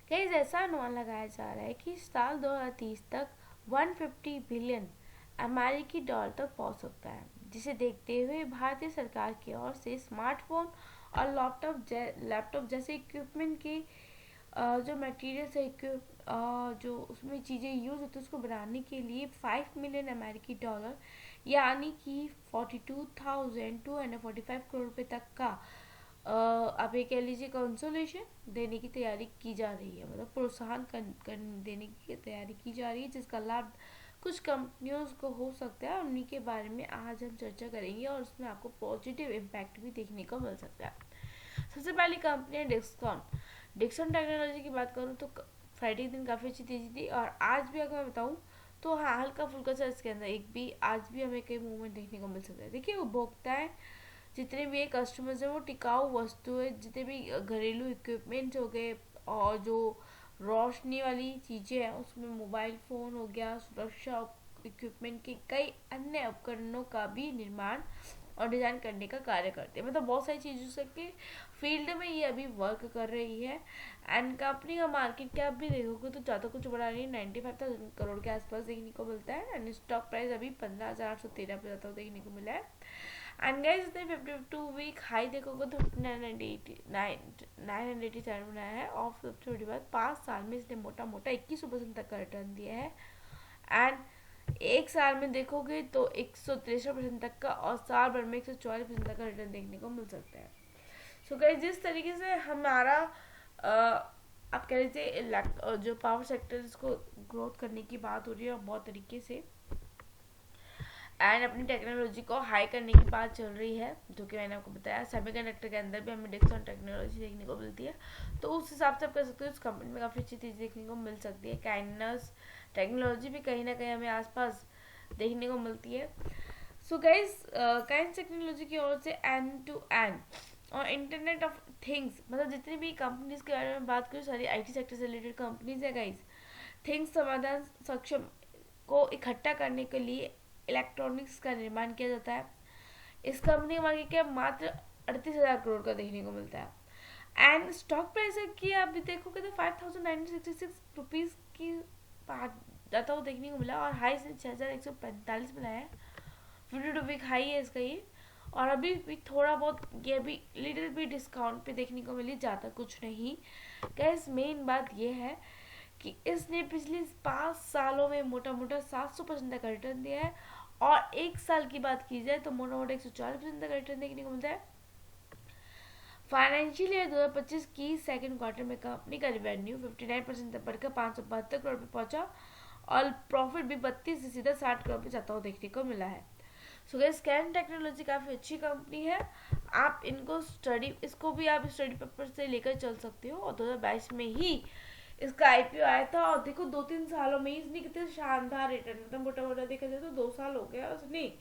कई ऐसा अनुमान लगाया जा रहा है कि साल 2030 तक 150 बिलियन अमेरिकी डॉलर तक पहुंच सकता है, जिसे देखते हुए भारतीय सरकार की ओर से स्मार्टफोन और लैपटॉप जैसे इक्विपमेंट के जो मटेरियल्स है, जो उसमें चीज़ें यूज होती है उसको बनाने के लिए 5 मिलियन अमेरिकी डॉलर यानी कि 42,245 करोड़ रुपए तक का आप ये कह लीजिए कंसोलेशन देने की तैयारी की जा रही है, मतलब प्रोत्साहन देने की तैयारी की जा रही है, जिसका लाभ कुछ कंपनियों को हो सकता है। उन्हीं के बारे में आज हम चर्चा करेंगे और उसमें आपको पॉजिटिव इम्पैक्ट भी देखने को मिल सकता है। सबसे पहली कंपनी है डिस्कॉन। डिक्सन टेक्नोलॉजी की बात करूँ तो फ्राइडे के दिन काफ़ी अच्छी तेजी थी, और आज भी अगर मैं बताऊँ तो हाँ, हल्का फुल्का सा इसके अंदर एक भी आज भी हमें कई मूवमेंट देखने को मिल सकता है। देखिए, उपभोक्ताएं जितने भी कस्टमर्स हैं वो टिकाऊ वस्तुएं, जितने भी घरेलू इक्विपमेंट्स हो गए और जो रोशनी वाली चीज़ें हैं उसमें मोबाइल फ़ोन हो गया, सुरक्षा इक्विपमेंट के कई अन्य उपकरणों का भी निर्माण और डिज़ाइन करने का कार्य करते हैं। मतलब बहुत सारी चीज़ों के फील्ड में ये अभी वर्क कर रही है। एंड कंपनी का मार्केट कैप भी देखोगे तो ज़्यादा कुछ बड़ा नहीं, 95,000 करोड़ के आसपास देखने को मिलता है। एंड स्टॉक प्राइस अभी 15,813 पे जाता हुआ देखने को मिला है। एंड गाइस, इसने 52 वीक हाई देखोगे तो 987 बनाया है, और सबसे बड़ी बात 5 साल में इसने मोटा मोटा 21% तक का रिटर्न दिया है। एंड एक साल में देखोगे तो 163% तक का, और साल भर में 144% तक का रिटर्न देखने को मिल सकता है। सो गाइस, जिस तरीके से हमारा आप कह लीजिए जो पावर सेक्टर इसको ग्रोथ करने की बात हो रही है और बहुत तरीके से, एंड अपनी टेक्नोलॉजी को हाई करने की बात चल रही है, जो कि मैंने आपको बताया। सेमीकंडक्टर के अंदर भी हमें डिक्सन टेक्नोलॉजी देखने को मिलती है, तो उस हिसाब से आप कह सकते हो उस कंपनी में काफ़ी अच्छी चीज़ देखने को मिल सकती है। काइंडनेस टेक्नोलॉजी भी कहीं ना कहीं हमें आसपास देखने को मिलती है। सो गाइस, काइंड टेक्नोलॉजी की ओर से एंड टू एंड और इंटरनेट ऑफ थिंग्स, मतलब जितनी भी कंपनीज के बारे में बात करूँ सारी आईटी सेक्टर से रिलेटेड कंपनीज है गाइस। थिंग्स समाधान सक्षम को इकट्ठा करने के लिए इलेक्ट्रॉनिक्स का निर्माण किया जाता है। इस कंपनी का मार्केट कैप मात्र 38,000 करोड़ का देखने को मिलता है। एंड स्टॉक प्राइस की आप भी देखोगे तो 5,966 रुपीज की जाता हुआ देखने को मिला, और हाई से 6,145 बनाया है। 52 वीक हाई है इसका ये, और अभी भी थोड़ा बहुत ये भी लिटिल भी डिस्काउंट पे देखने को मिली, ज़्यादा कुछ नहीं। गैस, मेन बात ये है कि इसने पिछले 5 सालों में मोटा मोटा 700% तक का रिटर्न दिया है, और एक साल की बात की जाए तो मोटा मोटा 140% तक का रिटर्न देखने को मिलता है। फाइनेंशियल ईयर 2025 की सेकंड क्वार्टर में कंपनी का रेवेन्यू 59% तक बढ़कर 572 करोड़ पे पहुंचा, और प्रॉफिट भी 32 से सीधा 60 करोड़ पे जाता हुआ देखने को मिला है। सो गाइस, कैन टेक्नोलॉजी काफ़ी अच्छी कंपनी है। आप इसको भी आप स्टडी पर्पज से लेकर चल सकते हो, और 2022 में ही इसका आईपीओ आया था, और देखो 2-3 सालों में ही इसने कितने शानदार रिटर्न, मतलब मोटा मोटा देखा जाए तो 2 साल हो गया उसने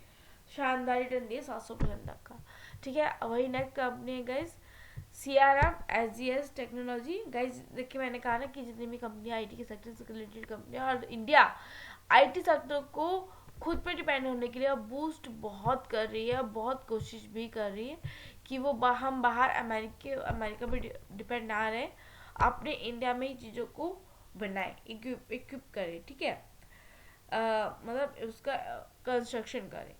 शानदार रिटर्न दिया 700% तक का। ठीक है, वही नेक्स्ट कंपनी है guys, CRM SGS technology. Guys देखिए, मैंने कहा ना कि जितनी भी कंपनी आईटी के सेक्टर से रिलेटेड कंपनी, और इंडिया आईटी सेक्टर को खुद पे डिपेंड होने के लिए अब बूस्ट बहुत कर रही है, बहुत कोशिश भी कर रही है कि वो हम बाहर अमेरिका पे डिपेंड ना रहे, अपने इंडिया में ही चीज़ों को बनाए, इक्विप करें। ठीक है, मतलब उसका कंस्ट्रक्शन करें।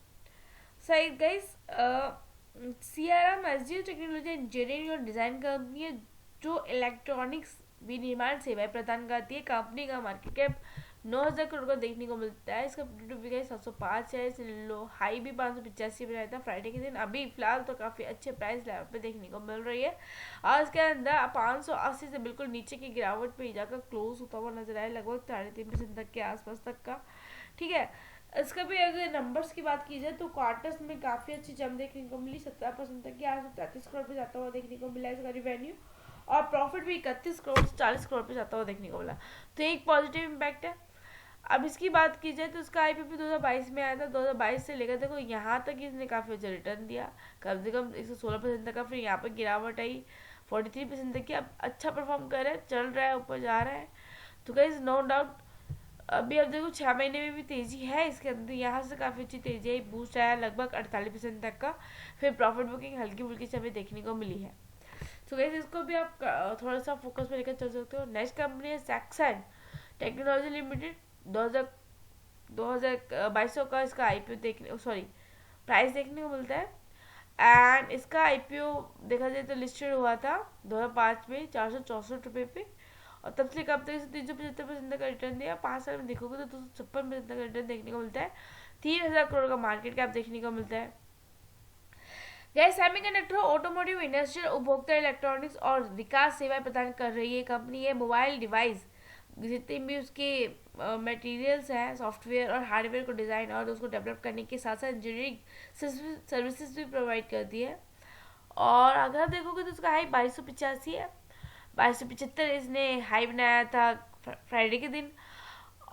सही guys, CRM SGS technology engineering और डिज़ाइन कंपनी है जो इलेक्ट्रॉनिक्स विनिर्माण सेवाएं प्रदान करती है। कंपनी का मार्केट कैप 9,000 करोड़ का देखने को मिलता है। इसका प्रीवियस 705 है, इस लो हाई भी 585 बनाया था फ्राइडे के दिन। अभी फिलहाल तो काफ़ी अच्छे प्राइस लेवल पे देखने को मिल रही है, और इसके अंदर 580 से बिल्कुल नीचे की गिरावट पे जाकर क्लोज होता हुआ नजर आया, लगभग 3.5% तक के आसपास तक का। ठीक है, इसका भी अगर नंबर्स की बात की जाए तो क्वार्टर्स में काफ़ी अच्छी जम देखने को मिली, 17% तक की, 33 करोड़ पे जाता हुआ देखने को मिला इसका रिवेन्यू, और प्रॉफिट भी 31 करोड़ से 40 करोड़ पे जाता हुआ देखने को मिला, तो एक पॉजिटिव इम्पैक्ट है। अब इसकी बात की जाए तो इसका आईपीओ भी 2022 में आया था। 2022 से लेकर देखो यहाँ तक इसने काफ़ी अच्छा रिटर्न दिया, कम से कम 116% तक का। फिर यहाँ पर गिरावट आई 43% तक की। अब अच्छा परफॉर्म कर रहा है, चल रहा है, ऊपर जा रहा है। तो गाइस, नो डाउट अभी अब देखो 6 महीने में भी तेजी है इसके अंदर, यहाँ से काफ़ी अच्छी तेजी है, बूस्ट आया लगभग 48% तक का। फिर प्रॉफिट बुकिंग हल्की फुल्की से हमें देखने को मिली है। सो गाइस इसको भी आप थोड़ा सा फोकस में लेकर चल सकते हो। नेक्स्ट कंपनी है सैक्सन टेक्नोलॉजी लिमिटेड। 2200 का इसका आईपीओ देखने, सॉरी प्राइस देखने को मिलता है। एंड इसका आईपीओ देखा जाए तो लिस्टेड हुआ था 2005 में 464 रुपये पे, और तब से कब तक इसे 375% का रिटर्न दिया। 5 साल में देखोगे तो 256% का रिटर्न देखने को मिलता है। 3000 करोड़ का मार्केट कैप देखने को मिलता है। गैस सेमीकंडक्टर, ऑटोमोटिव, इंडस्ट्रियल, उपभोक्ता इलेक्ट्रॉनिक्स और विकास सेवाएं प्रदान कर रही है कंपनी है। मोबाइल डिवाइस जितने भी उसके मटेरियल्स हैं, सॉफ्टवेयर और हार्डवेयर को डिज़ाइन और उसको डेवलप करने के साथ साथ इंजीनियरिंग सर्विसेज भी प्रोवाइड करती है। और अगर आप देखोगे तो उसका हाई 2285 है। 2275 इसने हाई बनाया था फ्राइडे के दिन,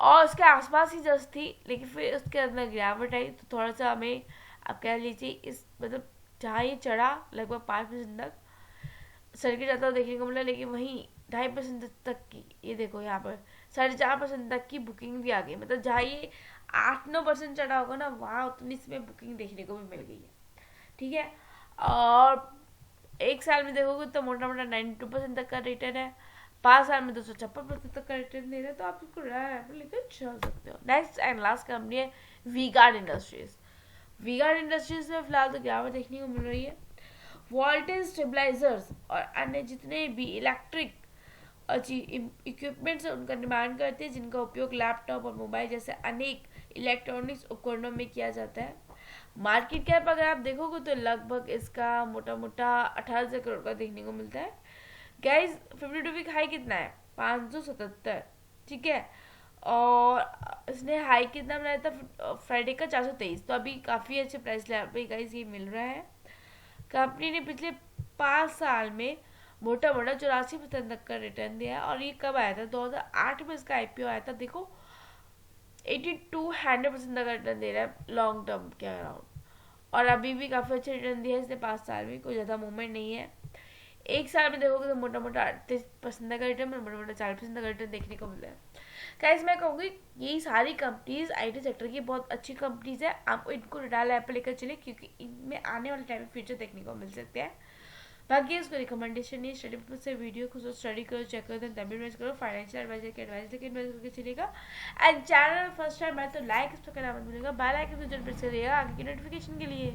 और उसके आसपास ही जस्ट थी, लेकिन फिर उसके अंदर गिरावट आई। तो थोड़ा सा हमें आप कह लीजिए इस मतलब जहाँ ये चढ़ा लगभग 5% तक सर्किट जाता देखने को मिला, लेकिन वहीं 2.5% तक की, ये देखो यहाँ पर 4.5% तक की बुकिंग भी आ गई। मतलब जहाँ ये 8-9% चढ़ा होगा ना, वहाँ उतनी इसमें बुकिंग देखने को भी मिल गई है। ठीक है, और एक साल में देखोगे तो मोटा मोटा 92% तक का रिटर्न है। 5 साल में 256% तक का रिटर्न दे रहे हैं। तो आप इसको लेकर चल सकते हो। नेक्स्ट एंड लास्ट कंपनी है वी-गार्ड इंडस्ट्रीज। वी-गार्ड इंडस्ट्रीज में फिलहाल तो गिरावट देखने को मिल रही है। वोल्टेज स्टेबलाइजर्स और अन्य जितने भी इलेक्ट्रिक इक्विपमेंट्स उनका निर्माण करते हैं, जिनका उपयोग लैपटॉप और मोबाइल जैसे अनेक इलेक्ट्रॉनिक्स उपकरणों में किया जाता है। मार्केट कैप अगर आप देखोगे तो लगभग इसका मोटा मोटा 18,000 करोड़ का देखने को मिलता है। गाइस 52 वीक हाई कितना है? 577। ठीक है, और इसने हाई कितना बनाया था फ्राइडे का? 423। तो अभी काफ़ी अच्छे प्राइस लेवल पे गाइस ये मिल रहा है। कंपनी ने पिछले 5 साल में मोटा मोटा 84% तक का रिटर्न दिया है। और ये कब आया था? 2008 में इसका आईपीओ आया था। देखो 82-100% तक का रिटर्न दे रहा है लॉन्ग टर्म के अराउंड, और अभी भी काफ़ी अच्छा रिटर्न दिया है इसने 5 साल में। कोई ज़्यादा मूवमेंट नहीं है। एक साल में देखोगे तो मोटा मोटा 38% का रिटर्न, मोटा मोटा 40% का रिटर्न देखने को मिलता है। गाइस मैं कहूँगी ये सारी कंपनीज आईटी सेक्टर की बहुत अच्छी कंपनीज है। आपको इनको रिटायल ऐप पर लेकर चले, क्योंकि इनमें आने वाले टाइम में फ्यूचर देखने को मिल सकते हैं। बाकी इसको रिकमेंडेशन नहीं, स्टडी पर्पज से वीडियो खुद स्टडी करो, चेक करो, देन तभी इन्वेस्ट करो। फाइनेंशियल एडवाइजर के एडवाइस लेके इन्वेस्ट करके चलेगा। एंड चैनल फर्स्ट टाइम है तो लाइक इस पर करना मत भूलिएगा। बेल आइकन को जरूर प्रेस करिएगा आगे की नोटिफिकेशन के लिए।